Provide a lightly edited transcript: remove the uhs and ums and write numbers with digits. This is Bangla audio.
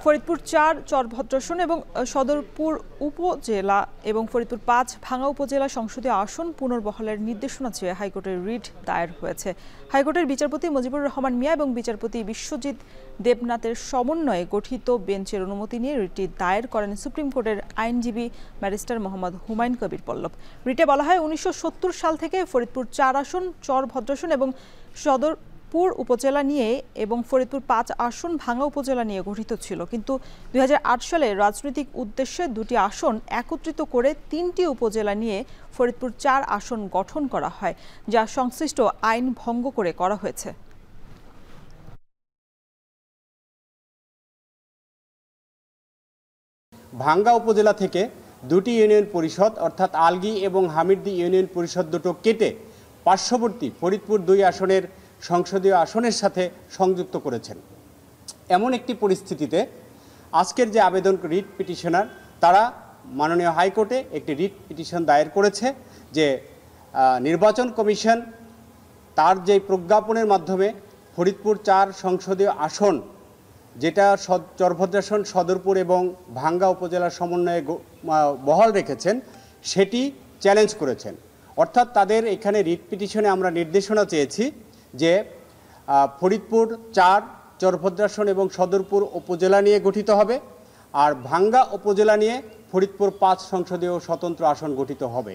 ফরিদপুর ৪ চরভদ্রাসন এবং সদরপুর উপজেলা এবং ফরিদপুর ৫ ভাঙ্গা উপজেলা সংসদীয় আসন পুনর্বহালের নির্দেশনা চেয়ে হাইকোর্টের রিট দায়ের হয়েছে। হাইকোর্টের বিচারপতি মুজিবুর রহমান মিয়া এবং বিচারপতি বিশ্বজিৎ দেবনাথের সমন্বয়ে গঠিত বেঞ্চের অনুমতি নিয়ে রিটটি দায়ের করেন সুপ্রিম কোর্টের আইনজীবী ব্যারিস্টার মোহাম্মদ হুমায়ুন কবির পল্লব। রিটে বলা হয় ১৯৭০ সাল থেকে ফরিদপুর ৪ আসন চরভদ্রাসন এবং সদরপুর উপজেলা নিয়ে এবং ফরিদপুর ৫ আসন ভাঙ্গা উপজেলা নিয়ে গঠিত ছিল, কিন্তু ২০০৮ সালে রাজনৈতিক উদ্দেশ্যে দুটি আসন একত্রিত করে ৩টি উপজেলা নিয়ে ফরিদপুর ৪ আসন গঠন করা হয়, যা সংশ্লিষ্ট আইন ভঙ্গ করে করা হয়েছে। ভাঙ্গা উপজেলা থেকে দুটি ইউনিয়ন পরিষদ অর্থাৎ আলগী এবং হামিরদী ইউনিয়ন পরিষদ দুটো কেটে পার্শ্ববর্তী ফরিদপুর ২ আসনের সংসদীয় আসনের সাথে সংযুক্ত করেছেন। এমন একটি পরিস্থিতিতে আজকের যে আবেদন রিট পিটিশনার তারা মাননীয় হাইকোর্টে একটি রিট পিটিশন দায়ের করেছে যে নির্বাচন কমিশন তার যে প্রজ্ঞাপনের মাধ্যমে ফরিদপুর ৪ সংসদীয় আসন, যেটা চরভদ্রাসন, সদরপুর এবং ভাঙ্গা উপজেলার সমন্বয়ে বহাল রেখেছেন, সেটি চ্যালেঞ্জ করেছেন। অর্থাৎ তাদের এখানে রিট পিটিশনে আমরা নির্দেশনা চেয়েছি যে ফরিদপুর ৪ চরভদ্রাসন এবং সদরপুর উপজেলা নিয়ে গঠিত হবে, আর ভাঙ্গা উপজেলা নিয়ে ফরিদপুর ৫ সংসদীয় স্বতন্ত্র আসন গঠিত হবে।